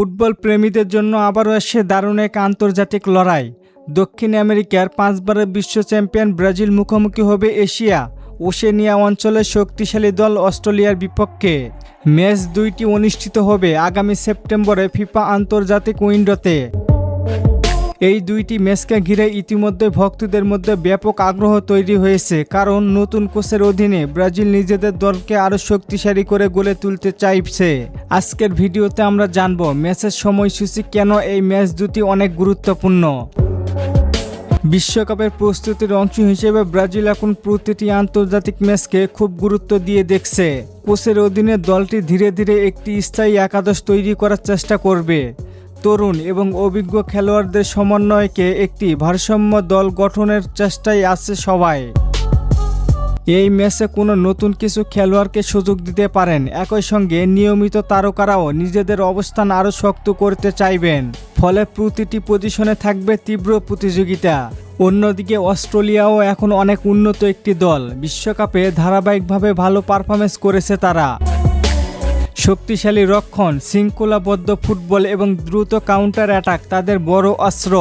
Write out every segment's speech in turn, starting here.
Football প্রেমীদের জন্য আবারও আসছে দারুণ এক আন্তর্জাতিক লড়াই। দক্ষিণ আমেরিকার 5 বারের বিশ্ব চ্যাম্পিয়ন ব্রাজিল মুখোমুখি হবে এশিয়া ওশেনিয়া অঞ্চলের শক্তিশালী দল অস্ট্রেলিয়ার বিপক্ষে। ম্যাচ দুইটি অনুষ্ঠিত হবে আগামী সেপ্টেম্বরে ফিফা আন্তর্জাতিক উইন্ডোতে। এই দুইটি ম্যাচকে ঘিরে ইতিমধ্যে ভক্তদের মধ্যে ব্যাপক আগ্রহ তৈরি হয়েছে, কারণ নতুন কোচের অধীনে ব্রাজিল নিজেদের দলকে আরও শক্তিশালী করে গড়ে তুলতে চাইছে। আজকের ভিডিওতে আমরা জানব ম্যাচের সময়সূচি, কেন এই ম্যাচ দুটি অনেক গুরুত্বপূর্ণ। বিশ্বকাপের প্রস্তুতির অংশ হিসেবে ব্রাজিল এখন প্রতিটি আন্তর্জাতিক ম্যাচকে খুব গুরুত্ব দিয়ে দেখছে। কোচের অধীনে দলটি ধীরে ধীরে একটি স্থায়ী একাদশ তৈরি করার চেষ্টা করবে। তরুণ এবং অভিজ্ঞ খেলোয়াড়দের সমন্বয়কে একটি ভারসাম্য দল গঠনের চেষ্টায় আছে সবাই। এই ম্যাচে কোনো নতুন কিছু খেলোয়াড়কে সুযোগ দিতে পারেন, একই সঙ্গে নিয়মিত তারকারাও নিজেদের অবস্থান আরও শক্ত করতে চাইবেন। ফলে প্রতিটি পজিশনে থাকবে তীব্র প্রতিযোগিতা। অন্যদিকে অস্ট্রেলিয়াও এখন অনেক উন্নত একটি দল। বিশ্বকাপে ধারাবাহিকভাবে ভালো পারফরমেন্স করেছে তারা। শক্তিশালী রক্ষণ, শৃঙ্খলাবদ্ধ ফুটবল এবং দ্রুত কাউন্টার অ্যাটাক তাদের বড় অস্ত্র।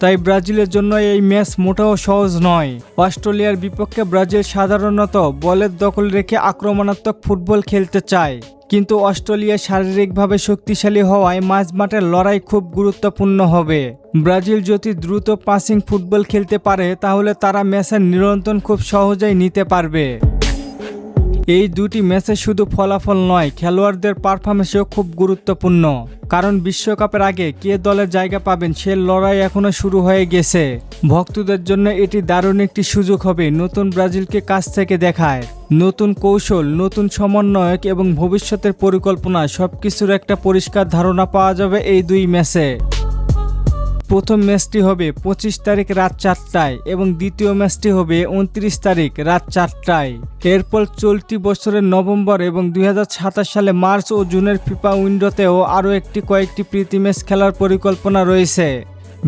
তাই ব্রাজিলের জন্য এই ম্যাচ মোটেও সহজ নয়। অস্ট্রেলিয়ার বিপক্ষে ব্রাজিল সাধারণত বলের দখল রেখে আক্রমণাত্মক ফুটবল খেলতে চায়, কিন্তু অস্ট্রেলিয়া শারীরিকভাবে শক্তিশালী হওয়ায় মাঝমাঠের লড়াই খুব গুরুত্বপূর্ণ হবে। ব্রাজিল যদি দ্রুত পাসিং ফুটবল খেলতে পারে, তাহলে তারা ম্যাচের নিয়ন্ত্রণ খুব সহজেই নিতে পারবে। এই দুটি ম্যাচে শুধু ফলাফল নয়, খেলোয়াড়দের পারফরমেন্সও খুব গুরুত্বপূর্ণ, কারণ বিশ্বকাপের আগে কে দলের জায়গা পাবেন সে লড়াই এখনও শুরু হয়ে গেছে। ভক্তদের জন্য এটি দারুণ একটি সুযোগ হবে নতুন ব্রাজিলকে কাছ থেকে দেখায়। নতুন কৌশল, নতুন সমন্বয়ক এবং ভবিষ্যতের পরিকল্পনা সবকিছুর একটা পরিষ্কার ধারণা পাওয়া যাবে এই দুই ম্যাচে। প্রথম ম্যাচটি হবে 25 তারিখ রাত 4টায় এবং দ্বিতীয় ম্যাচটি হবে 29 তারিখ রাত 4টায়। এরপর চলতি বছরের নভেম্বর এবং 2027 সালে মার্চ ও জুনের ফিফা উইন্ডোতেও আরও কয়েকটি প্রীতি ম্যাচ খেলার পরিকল্পনা রয়েছে।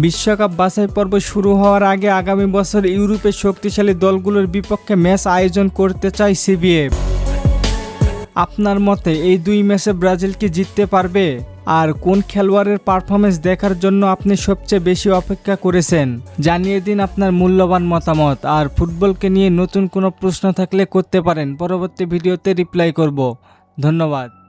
বিশ্বকাপ বাছাই পর্ব শুরু হওয়ার আগে আগামী বছর ইউরোপের শক্তিশালী দলগুলোর বিপক্ষে ম্যাচ আয়োজন করতে চায় সিবিএফ। আপনার মতে এই দুই ম্যাচে ব্রাজিল কি জিততে পারবে? আর কোন খেলোয়াড়ের পারফরমেন্স দেখার জন্য আপনি সবচেয়ে বেশি অপেক্ষা করেছেন? জানিয়ে দিন আপনার মূল্যবান মতামত। আর ফুটবলকে নিয়ে নতুন কোনো প্রশ্ন থাকলে করতে পারেন, পরবর্তী ভিডিওতে রিপ্লাই করব। ধন্যবাদ।